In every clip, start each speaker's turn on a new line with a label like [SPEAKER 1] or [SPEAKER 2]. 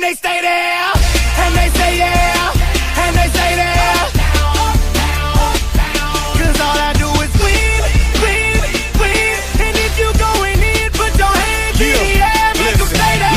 [SPEAKER 1] they stay there, and they say yeah, and they say that. Cause all I do is win, win, win. And if you going in, put your hands in the air, make them stay there.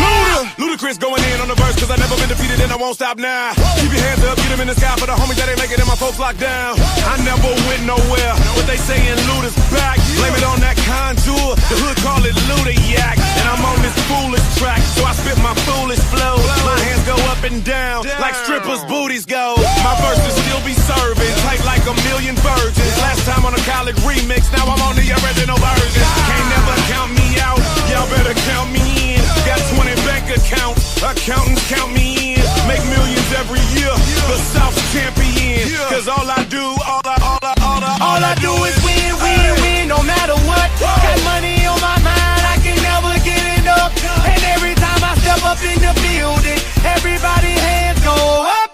[SPEAKER 2] Ludacris going in on the verse, cause I never been defeated and I won't stop now. Keep your hands up, get them in the sky for the homies that ain't making it and my folks locked down. I never went nowhere, but they saying Luda's back. Blame it on that contour, the hood call it Luda-yak. And I'm on this foolish track, so I spit my foolish flow. My hands go up and down, like strippers' booties go. My verses still be serving, tight like a million virgins. Last time on a college remix, now I'm on the original version. Can't never count me out, y'all better count me in. Got 20 bank accounts, accountants count me in. Make millions every year, the South's champion. Cause all I do is win, win, win, no matter what. Got money on my mind, I can never get it up. And every time I step up in the building, everybody hands go up.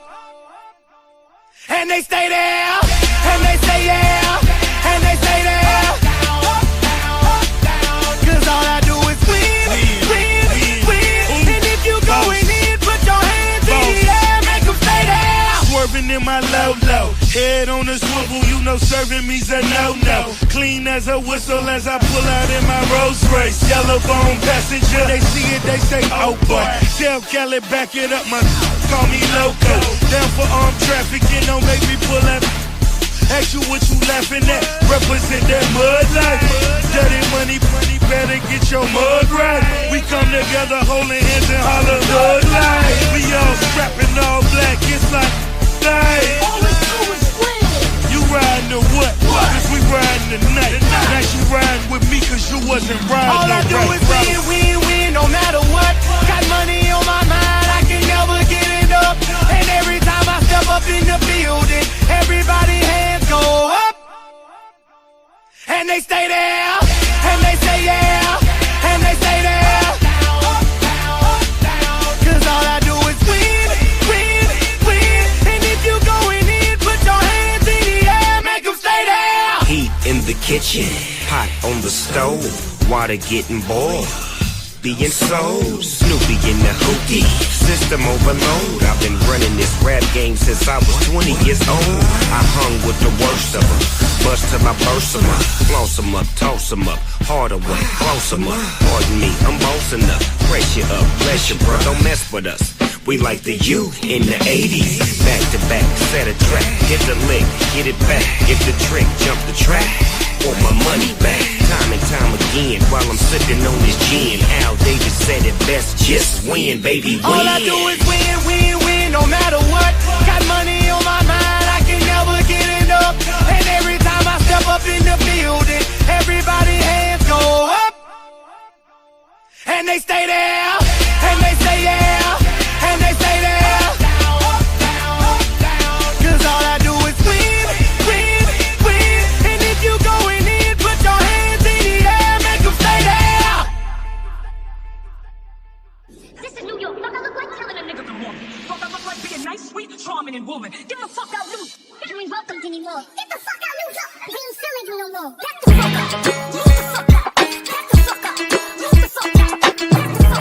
[SPEAKER 2] And they stay there, and they say yeah, and they say that. Cause all I do is win, win, win. And if you going in, put your hands in the air, make them stay there.
[SPEAKER 3] Swerving in my low-low, head on the swivel, you know serving me's a no-no. Clean as a whistle as I pull out in my Rolls Royce. Yellow bone passenger, they see it, they say, oh boy. Tell Kelly, back it up, my call me loco. Down for armed trafficking, don't make me pull up. Ask you what you laughing at, represent that mud life. Dirty money, better get your mud right. We come together holding hands and holler mud life. We all strapping all black, it's like life.
[SPEAKER 4] All we do is win.
[SPEAKER 3] You riding or what? Cause we riding tonight. Now you riding with me cause you wasn't riding.
[SPEAKER 1] All I do is win, win, win, no matter what. Got money on my mind, I can never get it up. And every time I step up in the building, everybody hands go up. And they stay there, and they say yeah, and they say that. Cause all I do is win, win, win. And if you going in, put your hands in the air, make them stay there.
[SPEAKER 5] Heat in the kitchen, pot on the stove, water getting boiled. Being sold, Snoopy in the hookie, system overload. I've been running this rap game since I was 20 years old. I hung with the worst of them, bust till I burst them up, floss them up, toss them up, harder way, close them up. Pardon me, I'm bossing up, pressure up, bless you, bro, don't mess with us. We like the U in the 80s, back to back, set a track, hit the lick, get it back, get the trick, jump the track, want my money back. Time and time again, while I'm sipping on this gin. Al Davis said it best, just win, baby, win.
[SPEAKER 1] All I do is win, win, win, no matter what. Got money on my mind, I can never get it up. And every time I step up in the building, everybody hands go up. And they stay there, and they say yeah, and they say that. Cause all I do is win, win, win. And if you going in, put your hands in the air, make them stay there.
[SPEAKER 4] This is New York. Fuck, I look like killing a nigga from morning. Fuck, I look like being nice, sweet, charming, and woman. Get the fuck out, loose. You ain't welcomed anymore. Get the fuck out, loser. We ain't selling you no more. Get the fuck out. Move the fuck out. Get the fuck out. Move the fuck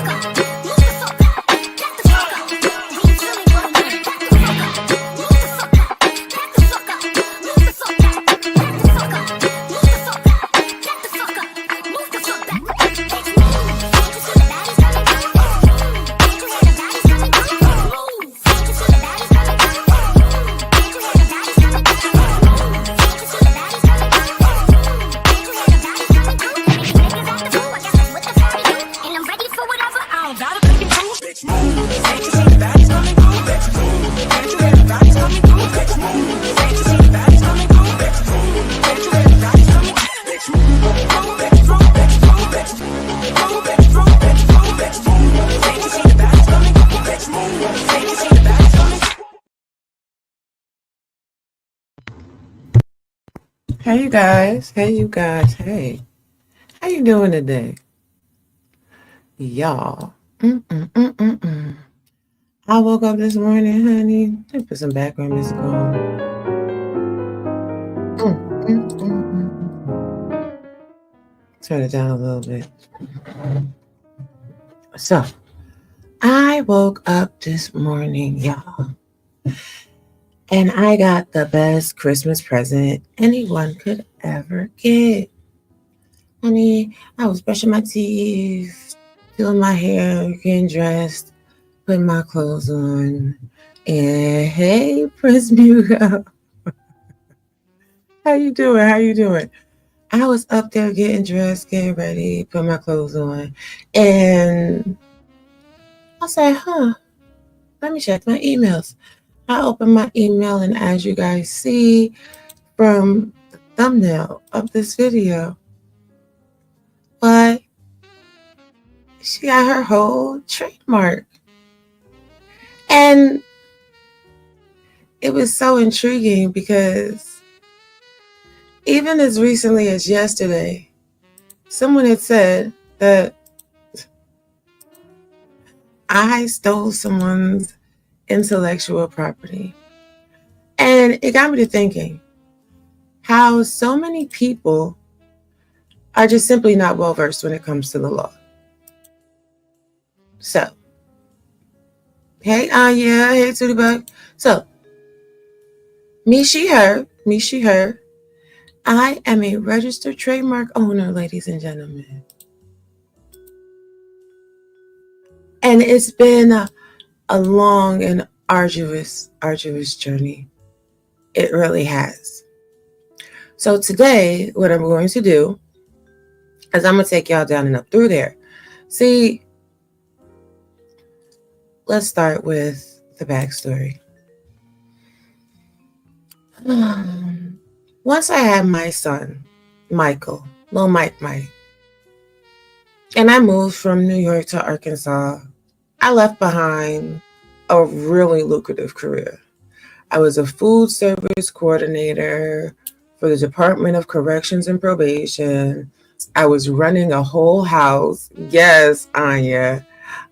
[SPEAKER 4] out. Get the fuck out. Move the fuck out. Get the fuck out. We ain't selling you no more. Get the fuck out. Move the fuck out. Get the fuck out. Move the fuck out. Get the fuck out. Move the fuck out. Get the fuck out. Move the fuck back. It's me. Can't you see the baddies coming through? Can't you hear the baddies coming through? Move. Can't you see the baddies coming through? Can't you hear the baddies coming through? Can't you see the baddies coming through? Can't you hear the baddies coming through? Niggas at the pool, I guess that's what the party do. And I'm ready for whatever, I don't gotta pick and choose. Bitch, move. Can't you see the baddies coming through? Bitch, move. Can't you hear the baddies coming through? Bitch, move. Can't you see the baddies coming through? Bitch, move. Can't you hear the baddies coming through? Bitch, move. Bitch, move. Bitch, move. Bitch, move. Bitch, move. Bitch, move. Bitch, move. Can't you see the baddies coming through? Bitch, move. Can't you see the baddies coming through?
[SPEAKER 6] Hey you guys, hey. How you doing today? Y'all. I woke up this morning, honey. Let me put some background music on. Turn it down a little bit. So, I woke up this morning, y'all, and I got the best Christmas present anyone could ever get. Honey, I was brushing my teeth, doing my hair, getting dressed, putting my clothes on, and hey, Prince Mugo, how you doing? How you doing? I was up there getting dressed, getting ready, putting my clothes on, and I said, let me check my emails. I opened my email, and as you guys see from the thumbnail of this video, but she got her whole trademark. And it was so intriguing because even as recently as yesterday, someone had said that I stole someone's intellectual property. And it got me to thinking how so many people are just simply not well versed when it comes to the law. So, hey Anya, hey Tootie Bug. So, me, she, her. I am a registered trademark owner, ladies and gentlemen. And it's been a long and arduous journey. It really has. So today, what I'm going to do is I'm going to take y'all down and up through there. See, let's start with the backstory. Once I had my son, Michael, little Mike, and I moved from New York to Arkansas, I left behind a really lucrative career. I was a food service coordinator for the Department of Corrections and Probation. I was running a whole house. Yes, Anya.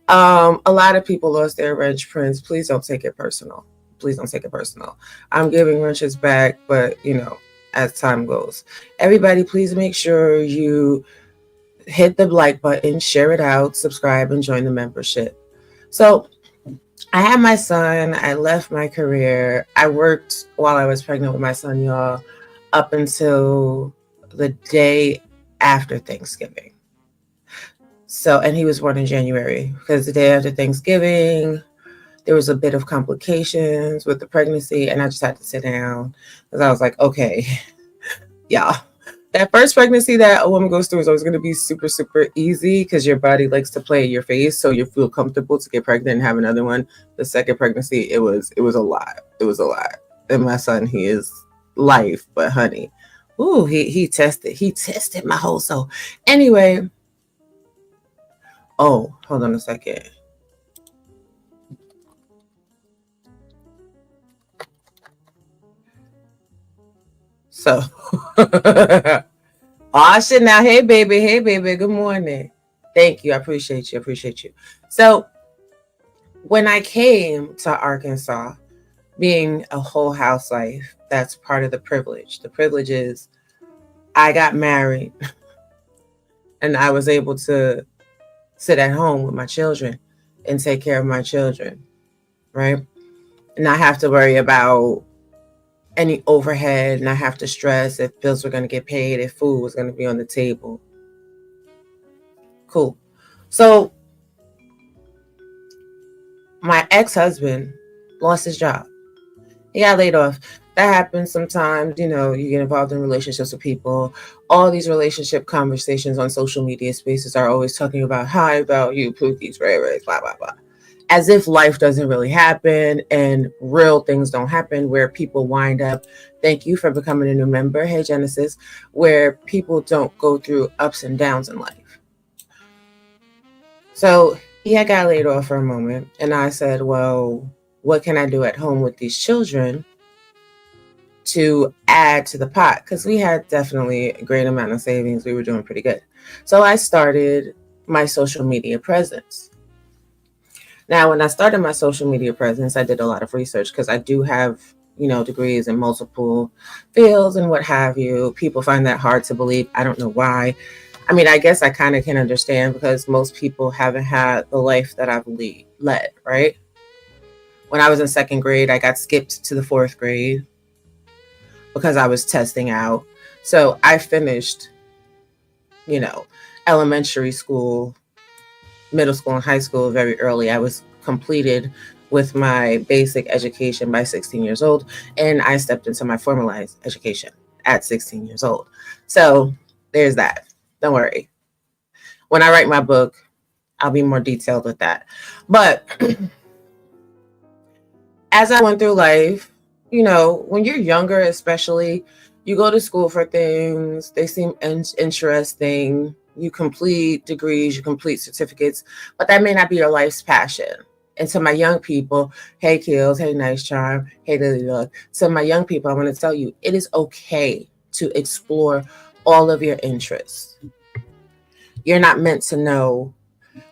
[SPEAKER 6] A lot of people lost their wrench, Prince. Please don't take it personal. Please don't take it personal. I'm giving wrenches back, but as time goes. Everybody, please make sure you hit the like button, share it out, subscribe, and join the membership. So I had my son. I left my career. I worked while I was pregnant with my son, y'all, up until the day after Thanksgiving. So, and he was born in January because the day after Thanksgiving, there was a bit of complications with the pregnancy, and I just had to sit down because I was like, okay, yeah. That first pregnancy that a woman goes through is always going to be super, super easy because your body likes to play in your face, so you feel comfortable to get pregnant and have another one. The second pregnancy, it was a lot. It was a lot. And my son, he is life, but honey, ooh, he tested my whole soul. Anyway, oh, hold on a second. So, oh shit! Now, hey baby, good morning. Thank you, I appreciate you. So, when I came to Arkansas, being a whole housewife, that's part of the privilege. The privilege is I got married, and I was able to sit at home with my children and take care of my children, right? And not have to worry about any overhead, and I have to stress if bills were going to get paid, if food was going to be on the table. Cool. So my ex-husband lost his job. He got laid off. That happens sometimes. You get involved in relationships with people. All these relationship conversations on social media spaces are always talking about high value pookies, right, blah, blah, blah. As if life doesn't really happen and real things don't happen, where people wind up, thank you for becoming a new member, hey Genesis, where people don't go through ups and downs in life. So he had got laid off for a moment, and I said, well, what can I do at home with these children to add to the pot? Because we had definitely a great amount of savings. We were doing pretty good. So I started my social media presence. Now, when I started my social media presence, I did a lot of research because I do have, degrees in multiple fields and what have you. People find that hard to believe. I don't know why. I mean, I guess I kind of can understand because most people haven't had the life that I've led, right? When I was in second grade, I got skipped to the fourth grade because I was testing out. So I finished, elementary school, middle school, and high school very early. I was completed with my basic education by 16 years old, and I stepped into my formalized education at 16 years old. So there's that. Don't worry. When I write my book, I'll be more detailed with that. But as I went through life, when you're younger, especially, you go to school for things, they seem interesting. You complete degrees, you complete certificates, but that may not be your life's passion. And to my young people, hey, Kills, hey, Nice Charm, hey, Lily Luck. To my young people, I want to tell you, it is okay to explore all of your interests. You're not meant to know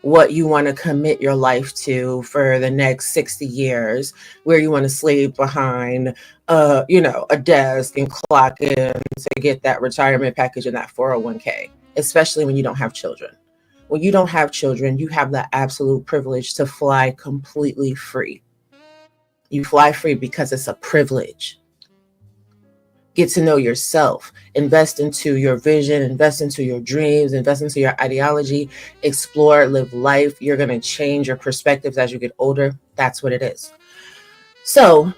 [SPEAKER 6] what you want to commit your life to for the next 60 years, where you want to slave behind, a desk and clock in to get that retirement package and that 401k, especially when you don't have children. When you don't have children, you have the absolute privilege to fly completely free. You fly free because it's a privilege. Get to know yourself, invest into your vision, invest into your dreams, invest into your ideology, explore, live life. You're going to change your perspectives as you get older. That's what it is. So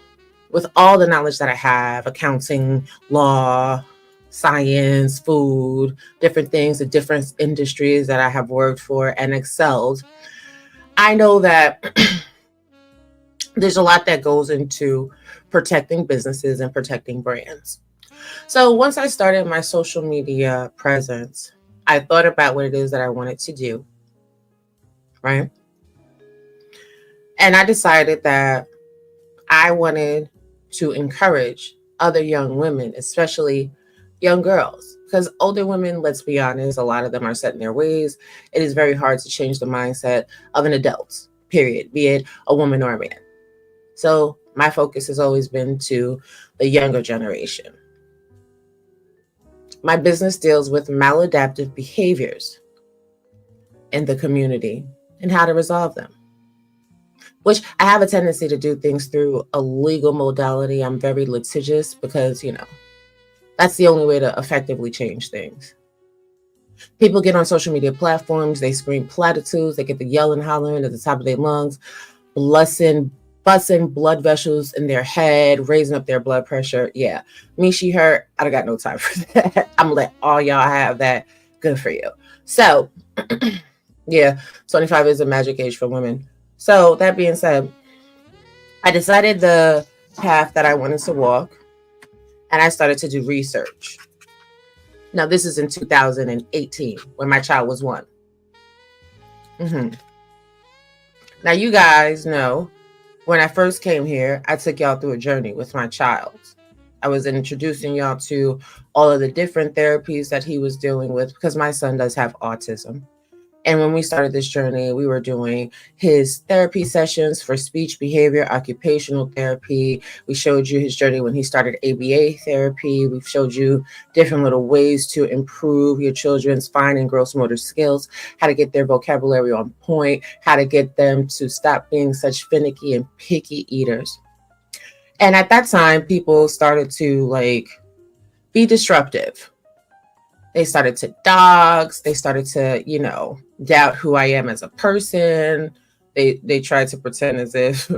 [SPEAKER 6] with all the knowledge that I have, accounting, law, science, food, different things, the different industries that I have worked for and excelled, I know that there's a lot that goes into protecting businesses and protecting brands. So once I started my social media presence, I thought about what it is that I wanted to do, right? And I decided that I wanted to encourage other young women, especially young girls, because older women, let's be honest, a lot of them are set in their ways. It is very hard to change the mindset of an adult, period, be it a woman or a man. So my focus has always been to the younger generation. My business deals with maladaptive behaviors in the community and how to resolve them, which I have a tendency to do things through a legal modality. I'm very litigious because, that's the only way to effectively change things. People get on social media platforms, they scream platitudes, they get the yelling, hollering at the top of their lungs, busting blood vessels in their head, raising up their blood pressure. Yeah, me, she, her, I don't got no time for that. I'm gonna let all y'all have that. Good for you. So, yeah, 25 is a magic age for women. So that being said, I decided the path that I wanted to walk, and I started to do research. Now, this is in 2018 when my child was 1. Now, you guys know, when I first came here, I took y'all through a journey with my child. I was introducing y'all to all of the different therapies that he was dealing with because my son does have autism. And when we started this journey, we were doing his therapy sessions for speech, behavior, occupational therapy. We showed you his journey when he started ABA therapy. We've showed you different little ways to improve your children's fine and gross motor skills, how to get their vocabulary on point, how to get them to stop being such finicky and picky eaters. And at that time, people started to be disruptive. They started to dogs. They started to, doubt who I am as a person. They tried to pretend as if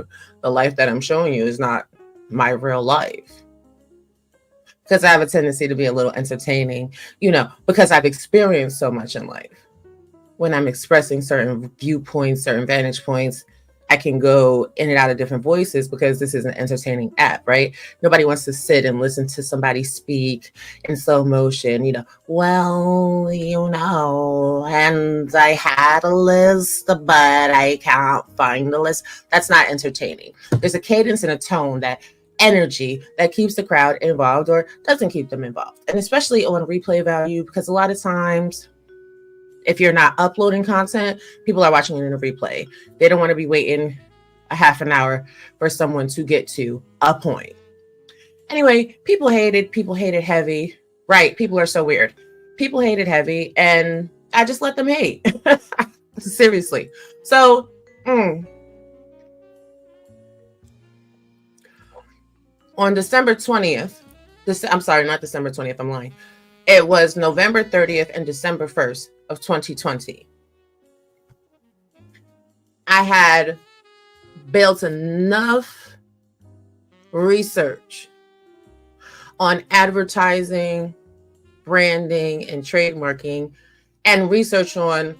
[SPEAKER 6] the life that I'm showing you is not my real life. Because I have a tendency to be a little entertaining, because I've experienced so much in life. When I'm expressing certain viewpoints, certain vantage points, I can go in and out of different voices because this is an entertaining app, right? Nobody wants to sit and listen to somebody speak in slow motion, and I had a list, but I can't find the list. That's not entertaining. There's a cadence and a tone, that energy that keeps the crowd involved or doesn't keep them involved. And especially on replay value, because a lot of times, if you're not uploading content, people are watching it in a replay. They don't want to be waiting a half an hour for someone to get to a point. Anyway, people hated heavy. Right, people are so weird. People hated heavy, and I just let them hate. Seriously. So On December 20th, I'm sorry, not December 20th, I'm lying. It was November 30th and December 1st of 2020. I had built enough research on advertising, branding, and trademarking, and research on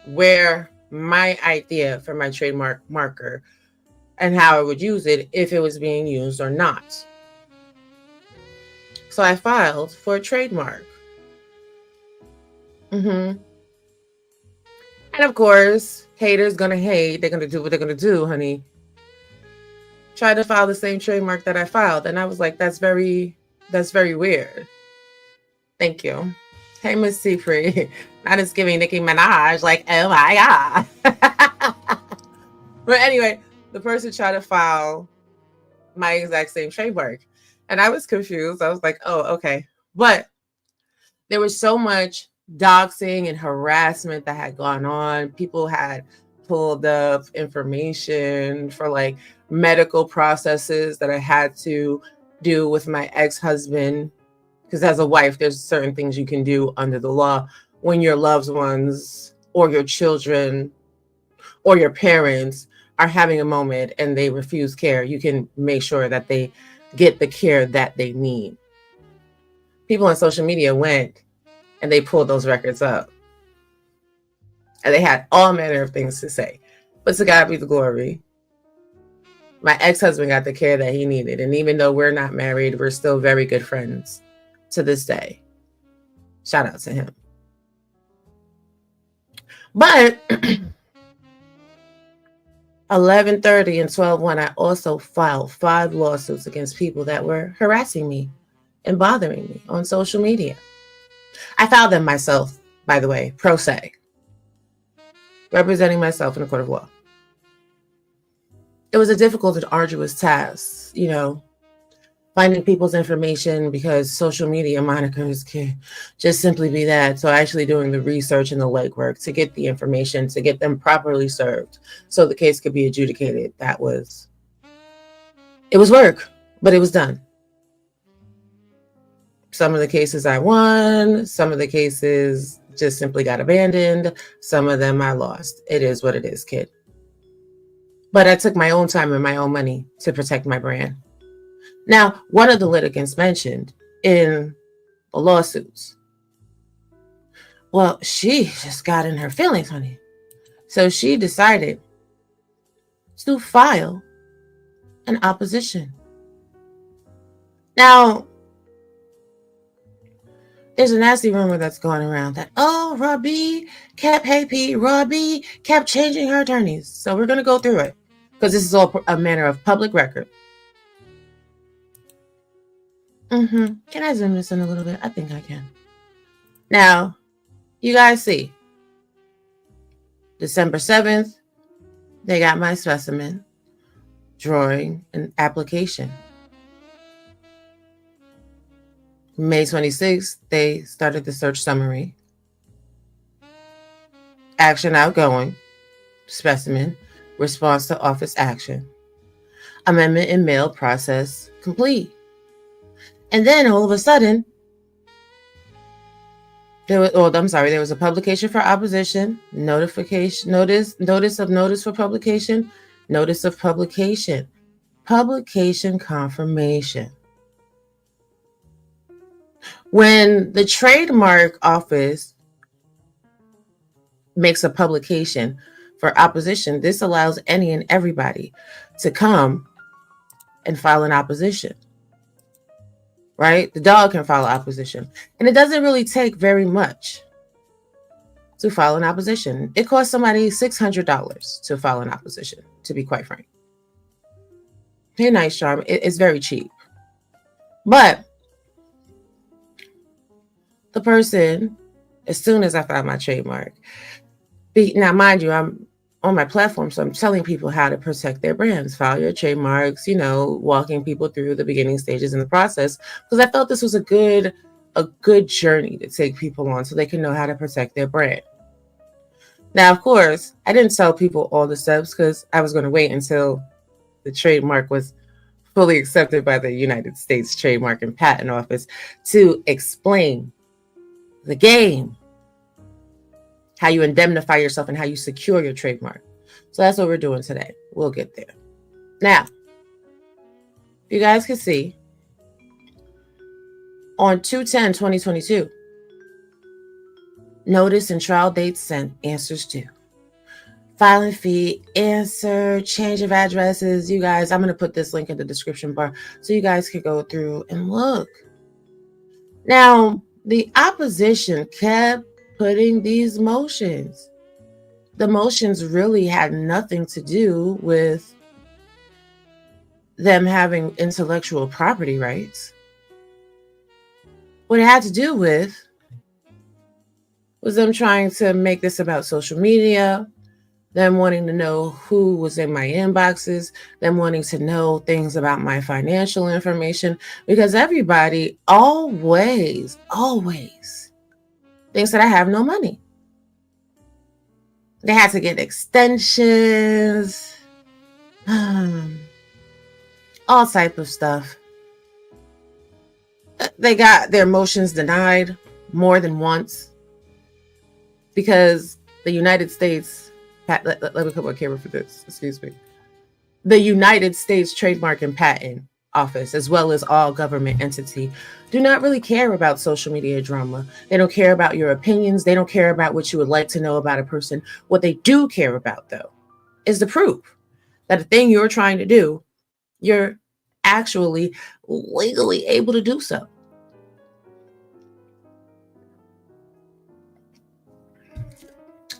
[SPEAKER 6] where my idea for my trademark marker and how I would use it if it was being used or not. So I filed for a trademark. And of course, haters gonna hate. They're gonna do what they're gonna do, honey. Try to file the same trademark that I filed, and I was like, that's very weird. Thank you. Hey, Miss Seafree. Not just giving Nicki Minaj, like, oh my God. But anyway, the person tried to file my exact same trademark. And I was confused. I was like, oh, okay. But there was so much doxing and harassment that had gone on. People had pulled up information for like medical processes that I had to do with my ex-husband. Because as a wife, there's certain things you can do under the law when your loved ones or your children or your parents are having a moment and they refuse care. You can make sure that they get the care that they need. People on social media went and they pulled those records up. And they had all manner of things to say. But to God be the glory. My ex-husband got the care that he needed. And even though we're not married, we're still very good friends to this day. Shout out to him. But 11:30 and 12:01, I also filed 5 lawsuits against people that were harassing me and bothering me on social media. I filed them myself, by the way, pro se, representing myself in a court of law. It was a difficult and arduous task, finding people's information, because social media monikers can just simply be that. So actually doing the research and the legwork to get the information, to get them properly served so the case could be adjudicated. It was work, but it was done. Some of the cases I won, some of the cases just simply got abandoned. Some of them I lost. It is what it is, kid. But I took my own time and my own money to protect my brand. Now, one of the litigants mentioned in the lawsuits, well, she just got in her feelings, honey. So she decided to file an opposition. Now, there's a nasty rumor that's going around that, Robbie kept changing her attorneys. So we're going to go through it because this is all a matter of public record. Can I zoom this in a little bit? I think I can. Now, you guys see, December 7th, they got my specimen, drawing, and application. May 26th, they started the search summary. Action outgoing, specimen, response to office action. Amendment and mail process complete. And then all of a sudden, there was a publication for opposition, notice for publication, notice of publication, publication confirmation. When the trademark office makes a publication for opposition, this allows any and everybody to come and file an opposition. Right? The dog can file opposition. And it doesn't really take very much to file an opposition. It costs somebody $600 to file an opposition, to be quite frank. Hey, nice charm. It's very cheap. But the person, as soon as I filed my trademark, now mind you, I'm on my platform, so I'm telling people how to protect their brands, file your trademarks, walking people through the beginning stages in the process, because I felt this was a good journey to take people on so they can know how to protect their brand. Now, of course, I didn't tell people all the steps because I was going to wait until the trademark was fully accepted by the United States Trademark and Patent Office to explain the game, how you indemnify yourself and how you secure your trademark. So that's what we're doing today. We'll get there. Now, you guys can see on 2/10/2022, notice and trial dates sent, answers due. Filing fee, answer, change of addresses. You guys, I'm going to put this link in the description bar so you guys can go through and look. Now, the opposition kept putting these motions. The motions really had nothing to do with them having intellectual property rights. What it had to do with was them trying to make this about social media, them wanting to know who was in my inboxes, them wanting to know things about my financial information, because everybody always thinks that I have no money. They had to get extensions, all type of stuff. They got their motions denied more than once because the United States, let me put my camera for this, excuse me. The United States Trademark and Patent Office, as well as all government entity, do not really care about social media drama. They don't care about your opinions. They don't care about what you would like to know about a person. What they do care about, though, is the proof that the thing you're trying to do, you're actually legally able to do so.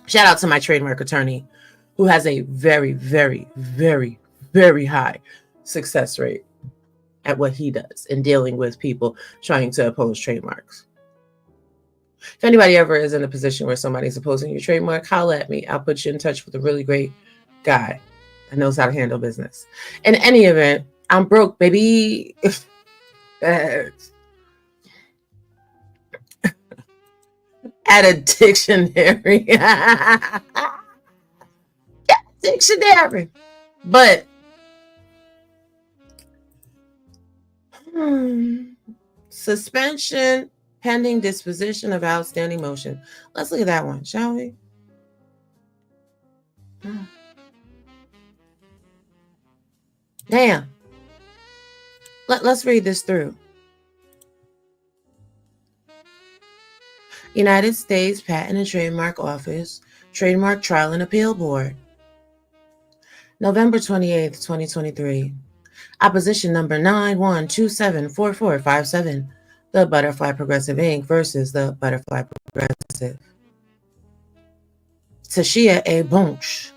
[SPEAKER 6] Shout out to my trademark attorney, who has a very, very, very, very high success rate at what he does in dealing with people trying to oppose trademarks. If anybody ever is in a position where somebody's opposing your trademark, holla at me. I'll put you in touch with a really great guy that knows how to handle business. In any event, I'm broke, baby. At a dictionary. Dictionary. But suspension pending disposition of outstanding motion. Let's look at that one, shall we? Damn. Let's read this through. United States Patent and Trademark Office, Trademark Trial and Appeal Board. November 28th, 2023. Opposition number 91274457. The Butterfly Progressive Inc. versus the Butterfly Progressive. Tashia A. Bunch,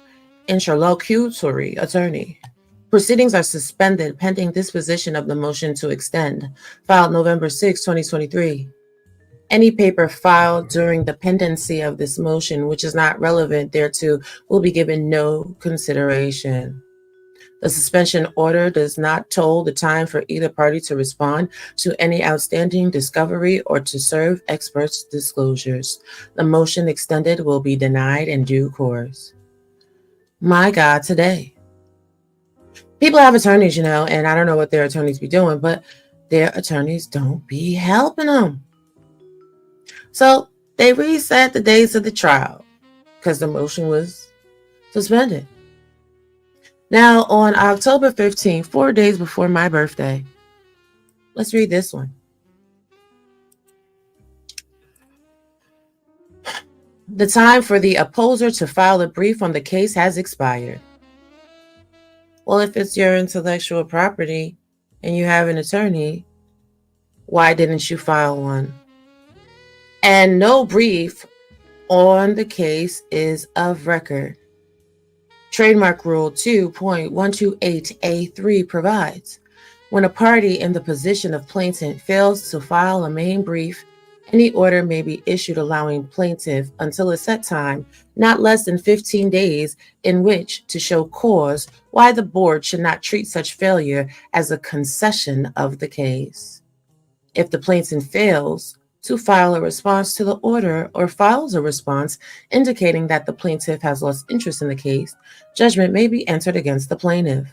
[SPEAKER 6] interlocutory attorney. Proceedings are suspended pending disposition of the motion to extend, filed November 6, 2023. Any paper filed during the pendency of this motion, which is not relevant thereto, will be given no consideration. The suspension order does not toll the time for either party to respond to any outstanding discovery or to serve experts' disclosures. The motion extended will be denied in due course. My God, today. People have attorneys, and I don't know what their attorneys be doing, but their attorneys don't be helping them. So they reset the days of the trial because the motion was suspended. Now, on October 15th, 4 days before my birthday, let's read this one. The time for the opposer to file a brief on the case has expired. Well, if it's your intellectual property and you have an attorney, why didn't you file one? And no brief on the case is of record. Trademark Rule 2.128A3 provides, when a party in the position of plaintiff fails to file a main brief, any order may be issued allowing plaintiff until a set time, not less than 15 days, in which to show cause why the board should not treat such failure as a concession of the case. If the plaintiff fails to file a response to the order or files a response indicating that the plaintiff has lost interest in the case, judgment may be entered against the plaintiff.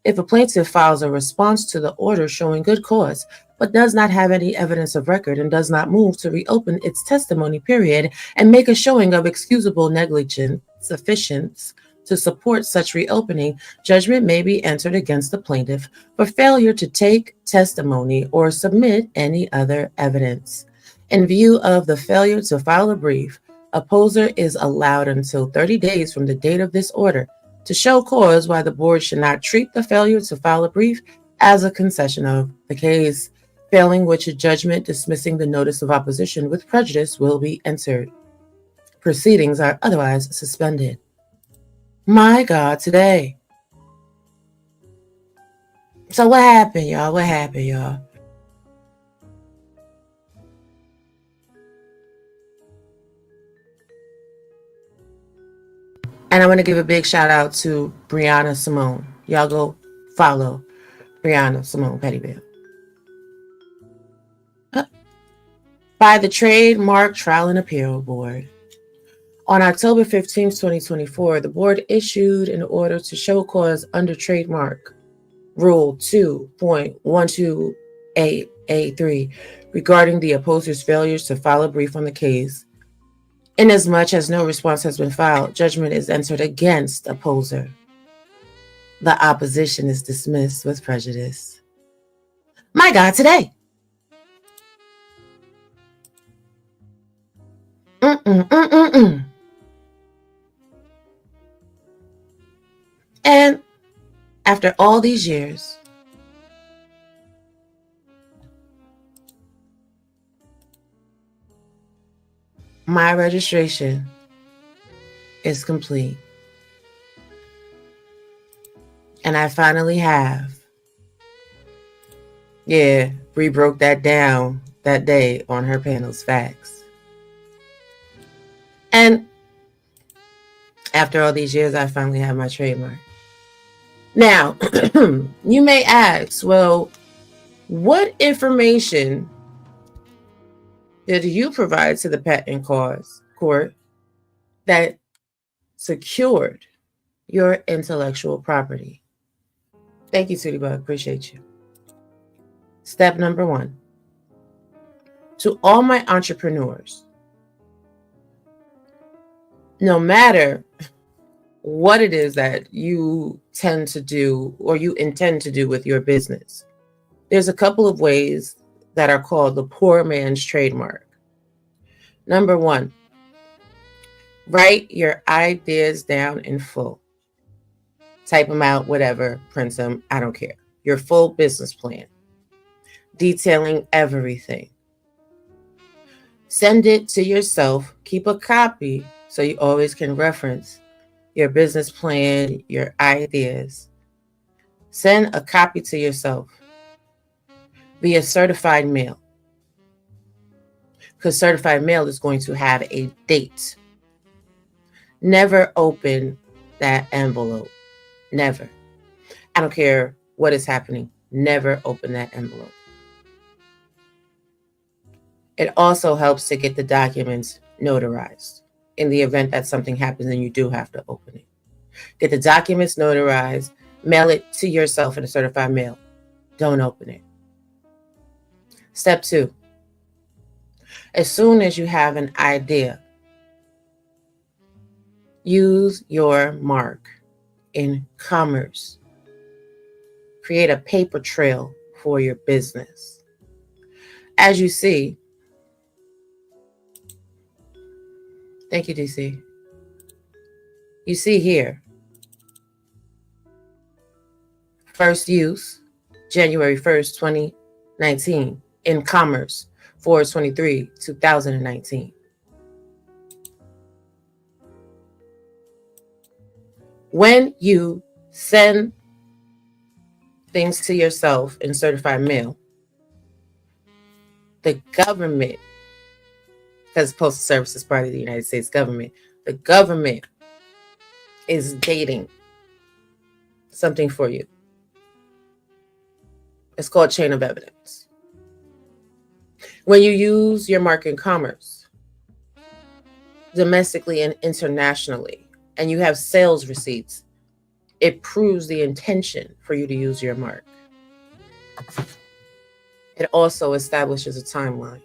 [SPEAKER 6] If a plaintiff files a response to the order showing good cause, but does not have any evidence of record and does not move to reopen its testimony period and make a showing of excusable negligence sufficient to support such reopening, judgment may be entered against the plaintiff for failure to take testimony or submit any other evidence. In view of the failure to file a brief, opposer is allowed until 30 days from the date of this order to show cause why the board should not treat the failure to file a brief as a concession of the case, failing which a judgment dismissing the notice of opposition with prejudice will be entered. Proceedings are otherwise suspended. My God, today. So what happened, y'all? What happened, y'all? And I want to give a big shout out to Brianna Simone. Y'all go follow Brianna Simone Pettibell. By the Trademark Trial and Appeal Board. On October 15, 2024, the board issued an order to show cause under Trademark Rule 2.128A3 regarding the opposer's failures to file a brief on the case. Inasmuch as no response has been filed, judgment is entered against opposer. The opposition is dismissed with prejudice. My God, today. And after all these years, my registration is complete. And I finally have. Yeah, Bree broke that down that day on her panel's facts. And after all these years, I finally have my trademark. Now, you may ask, well, what information did you provide to the patent court that secured your intellectual property? Thank you, Sweetie Bug. Appreciate you. Step number 1. To all my entrepreneurs, no matter what it is that you tend to do or you intend to do with your business, there's a couple of ways that are called the poor man's trademark. Number 1, write your ideas down in full. Type them out, whatever, print them, I don't care. Your full business plan, detailing everything. Send it to yourself. Keep a copy so you always can reference your business plan, your ideas. Send a copy to yourself via certified mail, because certified mail is going to have a date. Never open that envelope. Never. I don't care what is happening. Never open that envelope. It also helps to get the documents notarized in the event that something happens and you do have to open it. Get the documents notarized, mail it to yourself in a certified mail. Don't open it. Step 2. As soon as you have an idea, use your mark in commerce. Create a paper trail for your business. As you see, thank you, DC. You see here, first use, January 1st, 2019, in commerce, 4/23, 2019. When you send things to yourself in certified mail, the government, because Postal Service is part of the United States government, the government is dating something for you. It's called chain of evidence. When you use your mark in commerce, domestically and internationally, and you have sales receipts, It proves the intention for you to use your mark. It also establishes a timeline.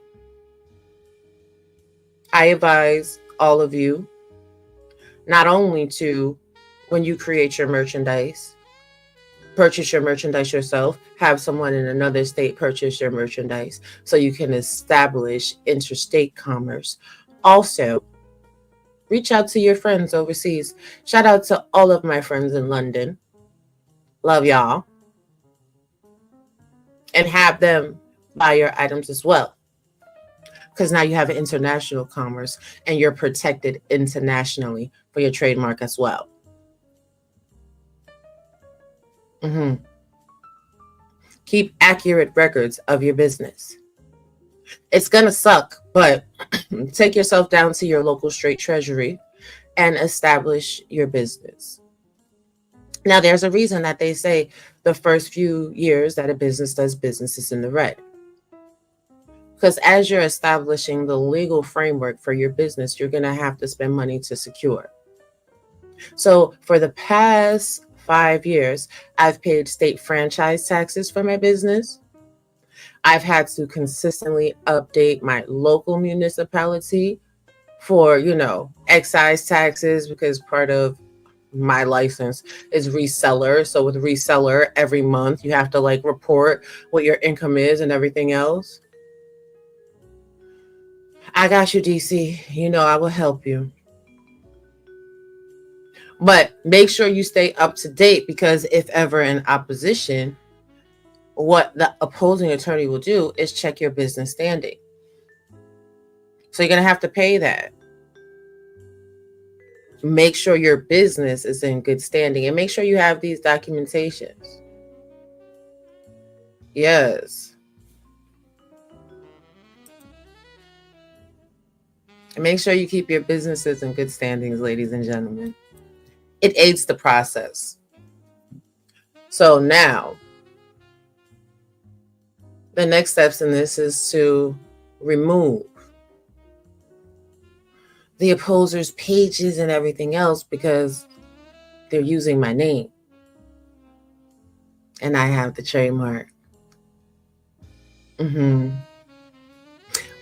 [SPEAKER 6] I advise all of you not only to, when you create your merchandise, purchase your merchandise yourself, have someone in another state purchase your merchandise so you can establish interstate commerce. Also, reach out to your friends overseas. Shout out to all of my friends in London. Love y'all. And have them buy your items as well. Because now you have international commerce and you're protected internationally for your trademark as well. Keep accurate records of your business. It's going to suck, but take yourself down to your local straight treasury and establish your business. Now, there's a reason that they say the first few years that a business does business is in the red. Because as you're establishing the legal framework for your business, you're going to have to spend money to secure. So for the past 5 years, I've paid state franchise taxes for my business. I've had to consistently update my local municipality for, excise taxes, because part of my license is reseller. So with reseller, every month you have to report what your income is and everything else. I got you, DC. I will help you. But make sure you stay up to date, because if ever in opposition, what the opposing attorney will do is check your business standing. So you're going to have to pay that. Make sure your business is in good standing and make sure you have these documentations. Yes. And make sure you keep your businesses in good standings, ladies and gentlemen. It aids the process. So now, the next steps in this is to remove the opposers' pages and everything else, because they're using my name and I have the trademark.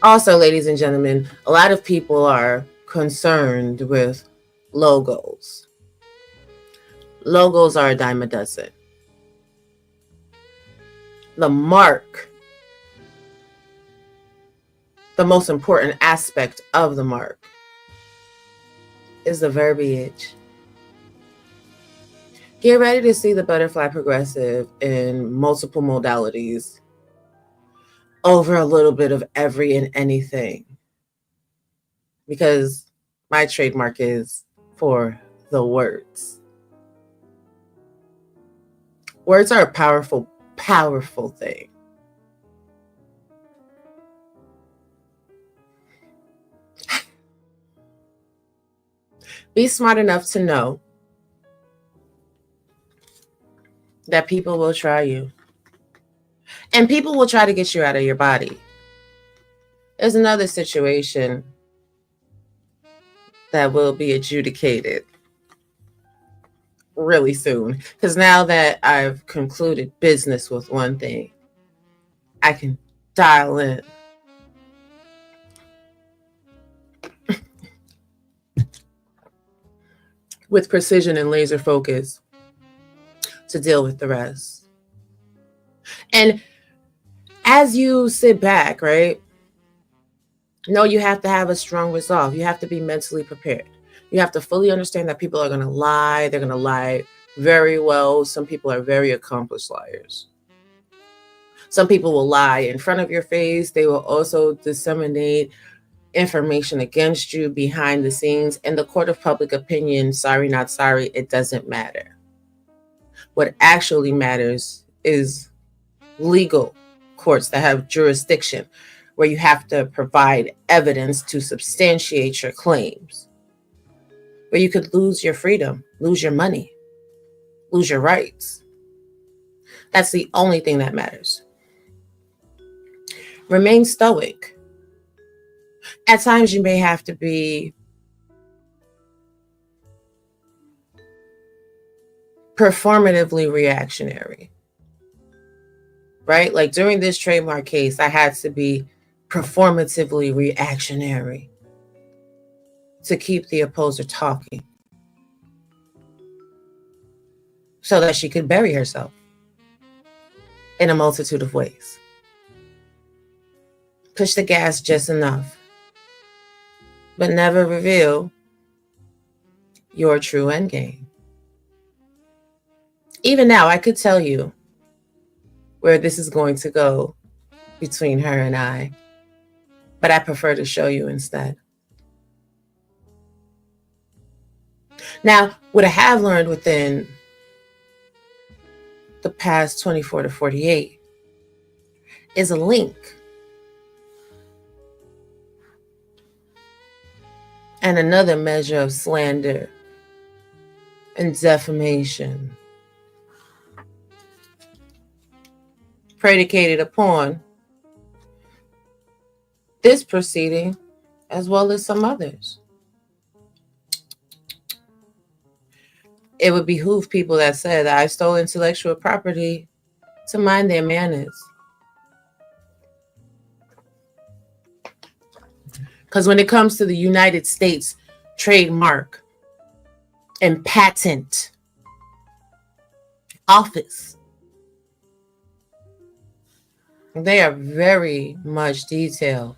[SPEAKER 6] Also, ladies and gentlemen, a lot of people are concerned with logos. Logos are a dime a dozen. The mark, the most important aspect of the mark, is the verbiage. Get ready to see the Butterfly Progressive in multiple modalities, over a little bit of every and anything, because my trademark is for the words. Words are a powerful, powerful thing. Be smart enough to know that people will try you. And people will try to get you out of your body. There's another situation that will be adjudicated really soon. Because now that I've concluded business with one thing, I can dial in. With precision and laser focus to deal with the rest. And as you sit back, right? No, you have to have a strong resolve. You have to be mentally prepared. You have to fully understand that people are going to lie. They're going to lie very well. Some people are very accomplished liars. Some people will lie in front of your face. They will also disseminate information against you behind the scenes. In the court of public opinion, sorry, not sorry, it doesn't matter. What actually matters is legal courts that have jurisdiction, where you have to provide evidence to substantiate your claims, where you could lose your freedom, lose your money, lose your rights. That's the only thing that matters. Remain stoic. At times you may have to be performatively reactionary, right? Like during this trademark case, I had to be performatively reactionary to keep the opposer talking so that she could bury herself in a multitude of ways. Push the gas just enough, but never reveal your true endgame. Even now, I could tell you where this is going to go between her and I, but I prefer to show you instead. Now, what I have learned within the past 24 to 48 is a link and another measure of slander and defamation predicated upon this proceeding as well as some others. It would behoove people that said that I stole intellectual property to mind their manners. Because when it comes to the United States Trademark and Patent Office, they are very much detailed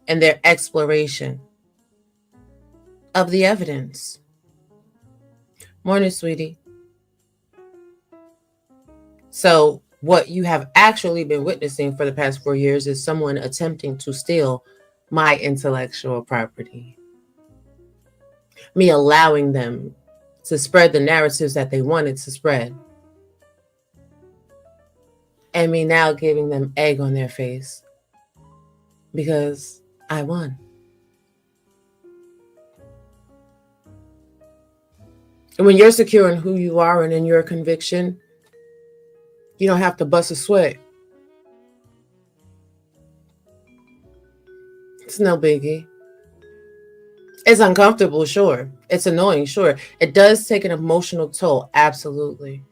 [SPEAKER 6] in their exploration of the evidence. Morning, sweetie. So what you have actually been witnessing for the past 4 years is someone attempting to steal my intellectual property. Me allowing them to spread the narratives that they wanted to spread. And me now giving them egg on their face because I won. And when you're secure in who you are and in your conviction, you don't have to bust a sweat. It's no biggie. It's uncomfortable, sure. It's annoying, sure. It does take an emotional toll, absolutely.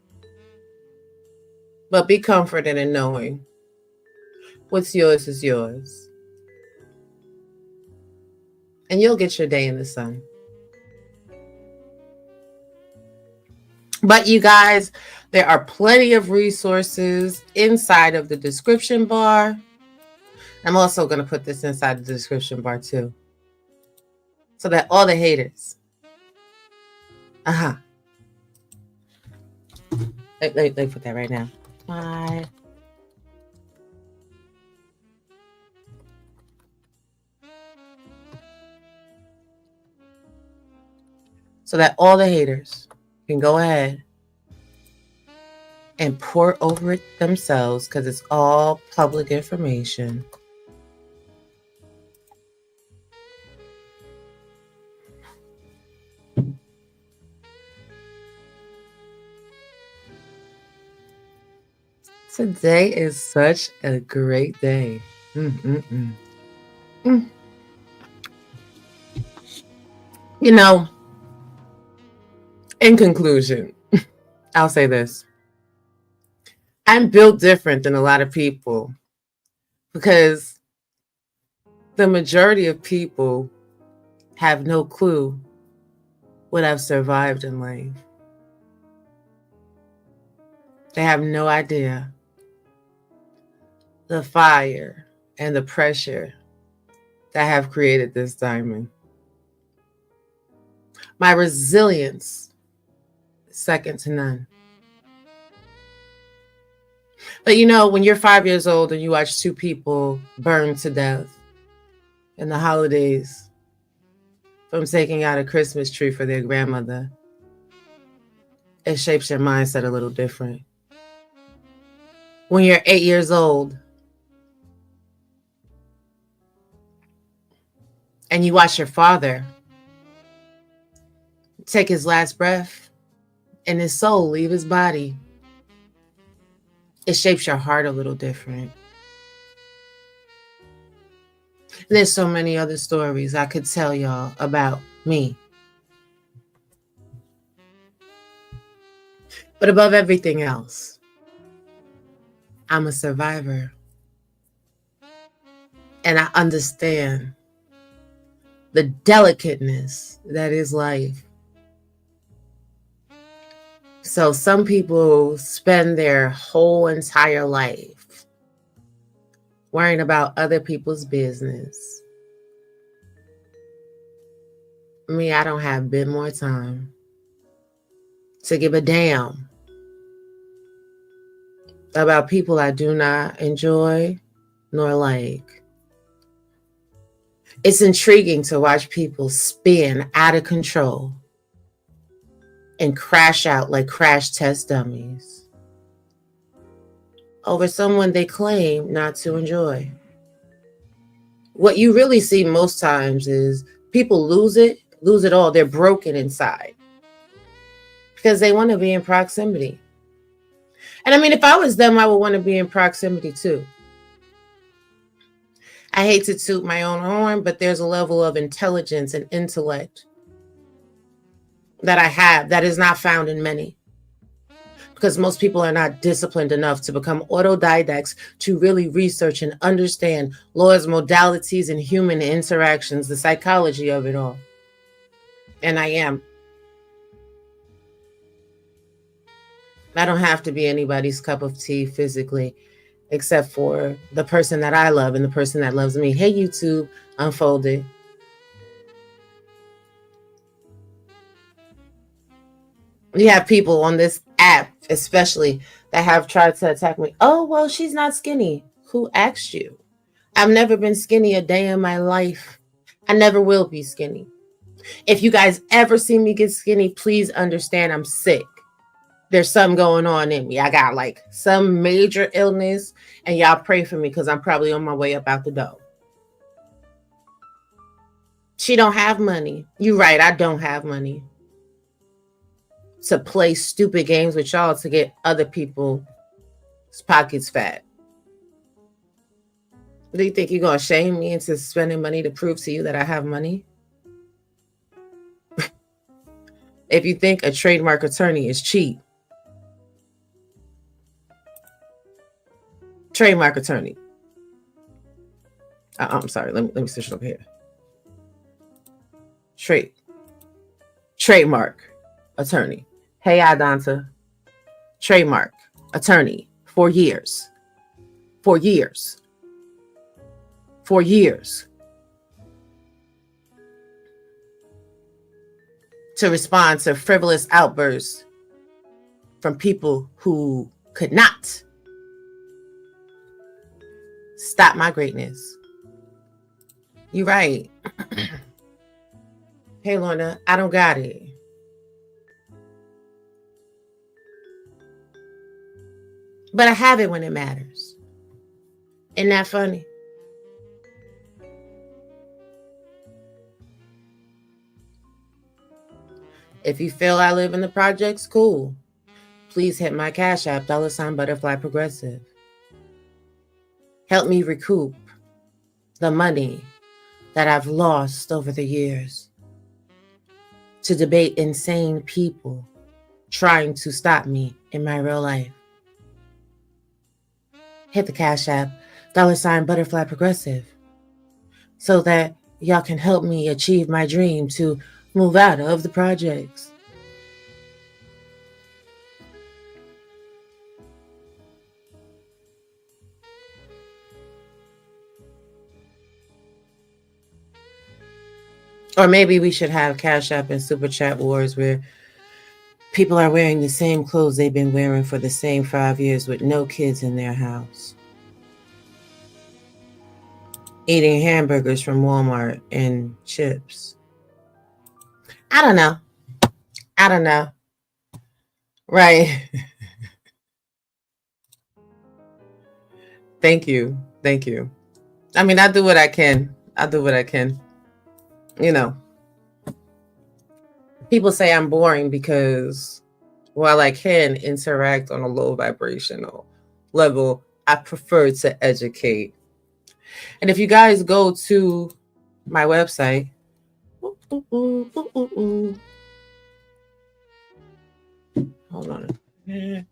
[SPEAKER 6] But be comforted in knowing what's yours is yours. And you'll get your day in the sun. But you guys, there are plenty of resources inside of the description bar. I'm also going to put this inside the description bar too. So that all the haters. Let me put that right now. Bye. So that all the haters can go ahead and pour over it themselves because it's all public information. Today is such a great day. You know, in conclusion, I'll say this. I'm built different than a lot of people because the majority of people have no clue what I've survived in life. They have no idea the fire and the pressure that have created this diamond. My resilience is second to none. But you know, when you're 5 years old and you watch two people burn to death in the holidays from taking out a Christmas tree for their grandmother, it shapes your mindset a little different. When you're 8 years old and you watch your father take his last breath and his soul leave his body, it shapes your heart a little different. There's so many other stories I could tell y'all about me. But above everything else, I'm a survivor. And I understand the delicateness that is life. So some people spend their whole entire life worrying about other people's business. Me, I don't have a bit more time to give a damn about people I do not enjoy nor like. It's intriguing to watch people spin out of control and crash out like crash test dummies over someone they claim not to enjoy. What you really see most times is people lose it all. They're broken inside because they want to be in proximity. And I mean, if I was them, I would want to be in proximity too. I hate to toot my own horn, but there's a level of intelligence and intellect that I have that is not found in many. Because most people are not disciplined enough to become autodidacts to really research and understand laws, modalities, and human interactions, the psychology of it all. And I am. I don't have to be anybody's cup of tea physically, except for the person that I love and the person that loves me. Hey, YouTube, Unfolded. You have people on this app, especially, that have tried to attack me. Oh, well, she's not skinny. Who asked you? I've never been skinny a day in my life. I never will be skinny. If you guys ever see me get skinny, please understand I'm sick. There's something going on in me. I got like some major illness, and y'all pray for me because I'm probably on my way up out the door. She don't have money. You're right, I don't have money to play stupid games with y'all to get other people's pockets fat. Do you think you're going to shame me into spending money to prove to you that I have money? If you think a trademark attorney is cheap, trademark attorney. I'm sorry. Let me switch it over here. Trademark attorney. Hey, Adanta. Trademark attorney. 4 years. 4 years. 4 years. To respond to frivolous outbursts from people who could not stop my greatness. You're right. Hey, Lorna, I don't got it. But I have it when it matters. Isn't that funny? If you feel I live in the projects, cool. Please hit my Cash App, $Butterfly Progressive. Help me recoup the money that I've lost over the years to debate insane people trying to stop me in my real life. Hit the Cash App, $Butterfly Progressive, so that y'all can help me achieve my dream to move out of the projects. Or maybe we should have Cash App and Super Chat wars where people are wearing the same clothes they've been wearing for the same 5 years with no kids in their house. Eating hamburgers from Walmart and chips. I don't know. Right. Thank you. I mean, I do what I can. You know, people say I'm boring because while I can interact on a low vibrational level, I prefer to educate. And if you guys go to my website, hold on. I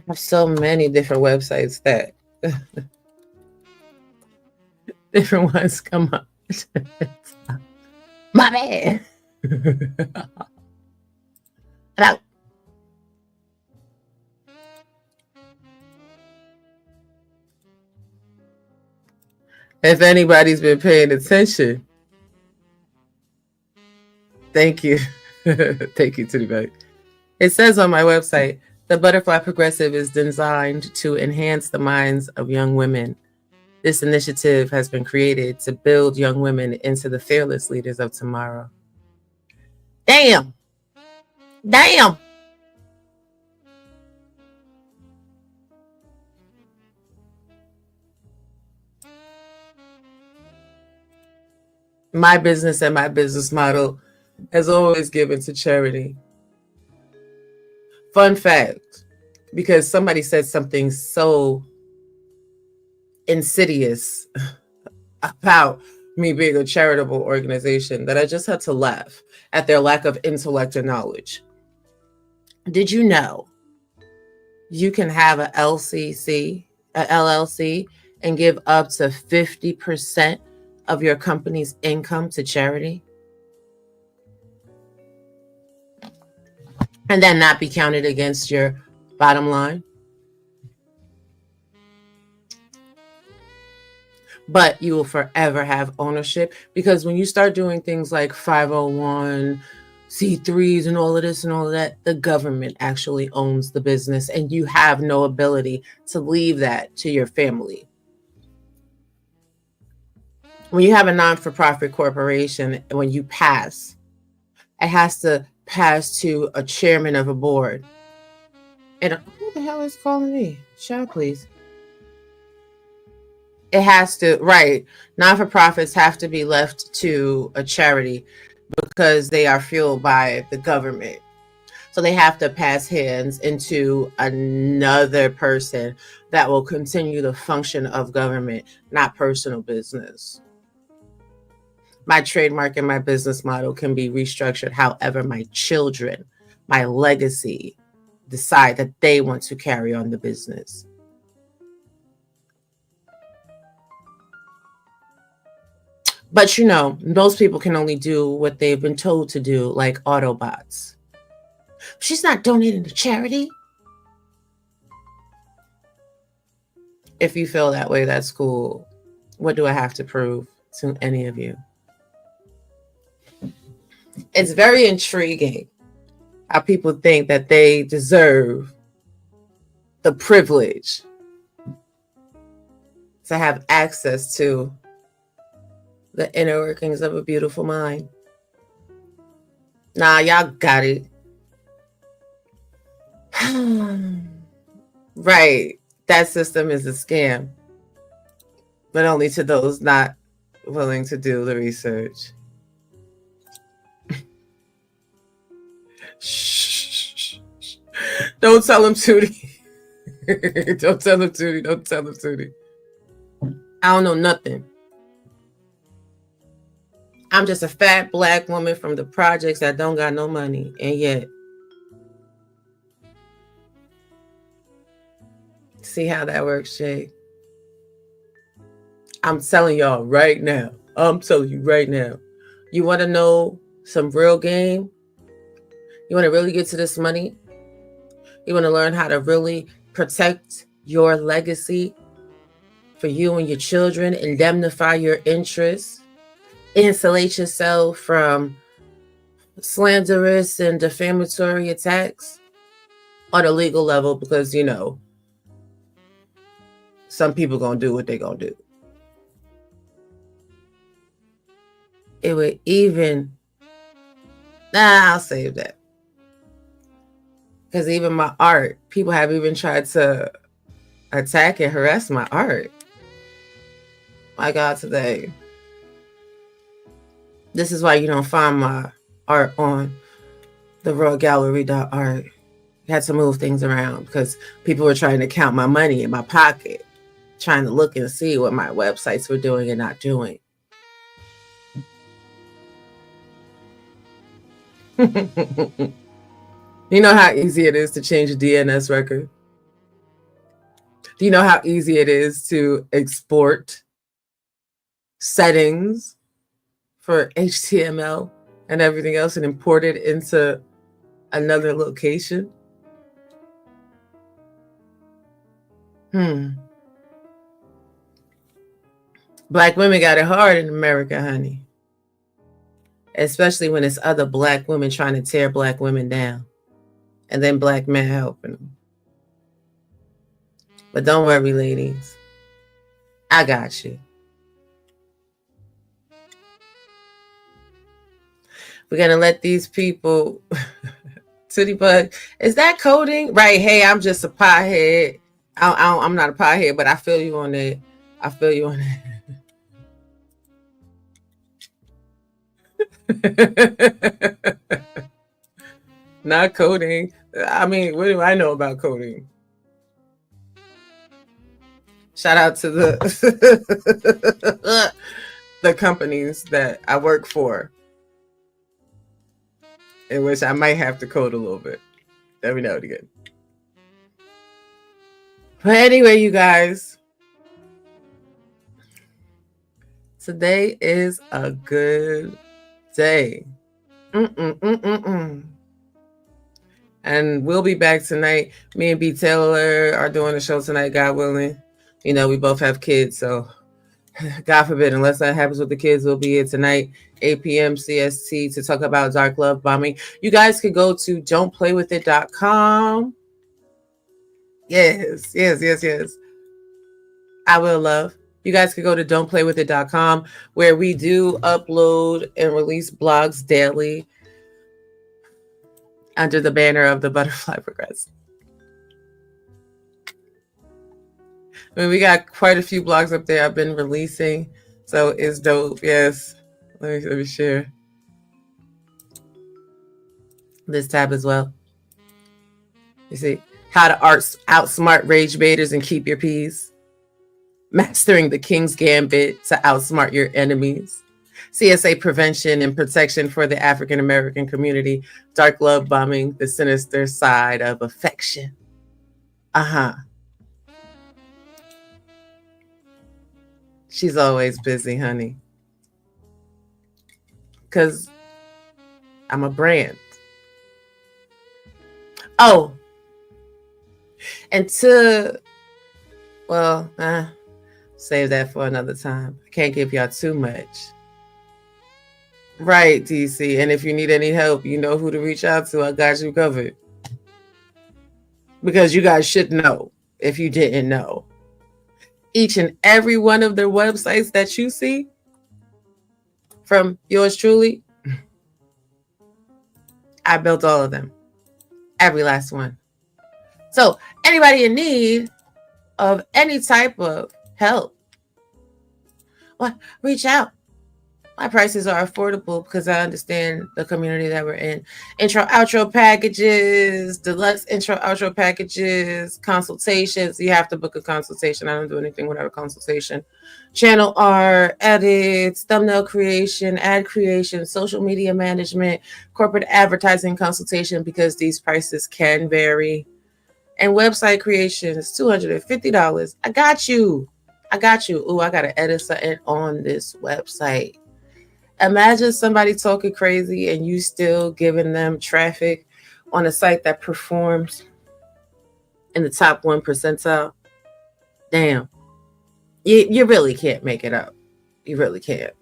[SPEAKER 6] have so many different websites that different ones come up. My bad. Hello. If anybody's been paying attention, thank you. Thank you to the back. It says on my website, the Butterfly Progressive is designed to enhance the minds of young women. This initiative has been created to build young women into the fearless leaders of tomorrow. Damn. Damn. My business and my business model has always given to charity. Fun fact, because somebody said something so insidious about me being a charitable organization that I just had to laugh at their lack of intellect and knowledge. Did you know you can have a LLC, and give up to 50% of your company's income to charity? And then not be counted against your bottom line? But you will forever have ownership, because when you start doing things like 501c3s and all of this and all of that, the government actually owns the business and you have no ability to leave that to your family. When you have a non-for-profit corporation, when you pass, it has to pass to a chairman of a board. And who the hell is calling me? Shut up, please. It has to, right. Non-for-profits have to be left to a charity because they are fueled by the government. So they have to pass hands into another person that will continue the function of government, not personal business. My trademark and my business model can be restructured however my children, my legacy, decide that they want to carry on the business. But you know, most people can only do what they've been told to do, like Autobots. She's not donating to charity. If you feel that way, that's cool. What do I have to prove to any of you? It's very intriguing how people think that they deserve the privilege to have access to the inner workings of a beautiful mind. Nah, y'all got it. Right. That system is a scam, but only to those not willing to do the research. Shh. Don't tell him, Tootie. Don't tell him, Tootie. Don't tell him, Tootie. I don't know nothing. I'm just a fat black woman from the projects that don't got no money. And yet, see how that works, Jay? I'm telling y'all right now. I'm telling you right now. You want to know some real game? You want to really get to this money? You want to learn how to really protect your legacy for you and your children, indemnify your interests, insulate yourself from slanderous and defamatory attacks on a legal level, because, you know, some people going to do what they going to do. It would even, I'll save that. Because even my art, people have even tried to attack and harass my art. My God, today. This is why you don't find my art on the rawgallery.art. I had to move things around because people were trying to count my money in my pocket, trying to look and see what my websites were doing and not doing. You know how easy it is to change a DNS record? Do you know how easy it is to export settings for HTML and everything else and import it into another location? Black women got it hard in America, honey. Especially when it's other black women trying to tear black women down. And then black men helping them. But don't worry, ladies. I got you. We're going to let these people... Tootie Bug, is that coding? Right, hey, I'm just a pothead. I'm not a pothead, but I feel you on that. I feel you on that. Not coding. I mean, what do I know about coding? Shout out to the the companies that I work for, in which I might have to code a little bit every now and again. But anyway, you guys, today is a good day. And we'll be back tonight. Me and B. Taylor are doing a show tonight, God willing. You know, we both have kids, so God forbid, unless that happens with the kids, we'll be here tonight, 8 p.m. CST, to talk about dark love bombing. You guys could go to don'tplaywithit.com. Yes. I will love. You guys could go to don'tplaywithit.com, where we do upload and release blogs daily under the banner of the Butterfly Progress. I mean, we got quite a few blogs up there I've been releasing, so it's dope. Yes. Let me share this tab as well. You see, how to outsmart rage baiters and keep your peace. Mastering the King's Gambit to outsmart your enemies. CSA prevention and protection for the African American community. Dark love bombing, the sinister side of affection. She's always busy, honey. Because I'm a brand. Oh. And save that for another time. I can't give y'all too much. Right, DC. And if you need any help, you know who to reach out to. I got you covered. Because you guys should know, if you didn't know. Each and every one of their websites that you see from yours truly, I built all of them. Every last one. So anybody in need of any type of help, well, reach out. My prices are affordable because I understand the community that we're in. Intro, outro packages, deluxe intro, outro packages, consultations. You have to book a consultation. I don't do anything without a consultation. Channel art, edits, thumbnail creation, ad creation, social media management, corporate advertising consultation, because these prices can vary. And website creation is $250. I got you. Ooh, I got to edit something on this website. Imagine somebody talking crazy and you still giving them traffic on a site that performs in the top 1 percentile. Damn. You really can't make it up. You really can't.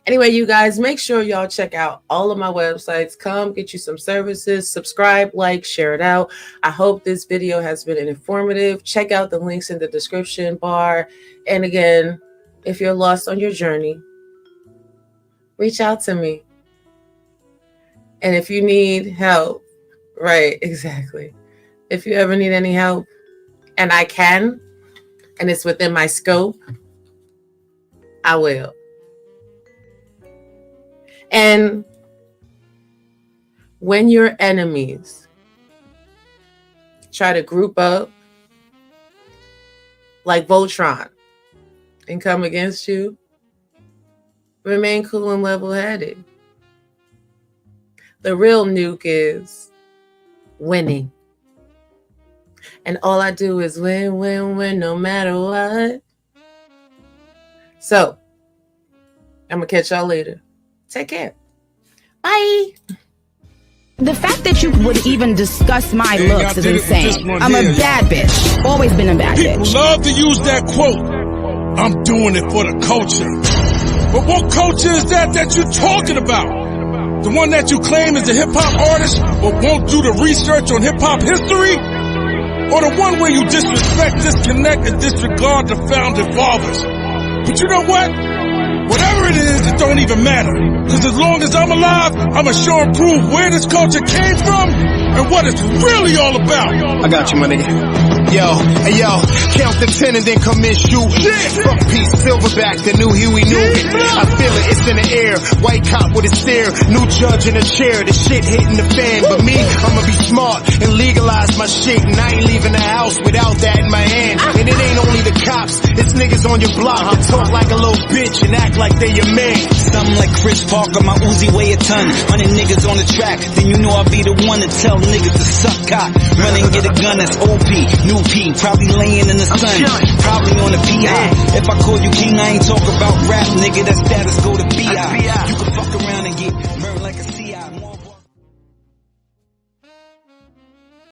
[SPEAKER 6] Anyway, you guys, make sure y'all check out all of my websites. Come get you some services. Subscribe, like, share it out. I hope this video has been informative. Check out the links in the description bar. And again, if you're lost on your journey, reach out to me. And if you need help, right, exactly. If you ever need any help, and I can, and it's within my scope, I will. And when your enemies try to group up like Voltron and come against you, remain cool and level-headed. The real nuke is winning. And all I do is win, win, win, no matter what. So, I'm going to catch y'all later. Take care. Bye.
[SPEAKER 7] The fact that you would even discuss my looks is insane. I'm a bad bitch. Always been a bad bitch.
[SPEAKER 3] People love to use that quote. I'm doing it for the culture. But what culture is that you're talking about? The one that you claim is a hip-hop artist but won't do the research on hip-hop history? Or the one where you disrespect, disconnect, and disregard the founding fathers? But you know what? Whatever it is, it don't even matter. Cause as long as I'm alive, I'ma show and prove where this culture came from and what it's really all about.
[SPEAKER 8] I got you, my nigga. Yo, hey yo, count to 10 and then come in shooting. Fuck peace, silverback, the new Huey Newton. I feel it, it's in the air. White cop with a stare, new judge in a chair. The shit hitting the fan, but me, I'ma be smart and legalize my shit. And I ain't leaving the house without that in my hand. And it ain't only the cops, it's niggas on your block that talk like a little bitch and act like they your man.
[SPEAKER 9] Something like Chris Parker, my Uzi weigh a ton. 100 niggas on the track, then you know I'll be the one to tell niggas to suck cock. Run and get a gun, that's OP. New P, probably laying in the sun, probably on the PI. If I call you king, I ain't talk about rap, nigga, that status go to BI. You can fuck around and get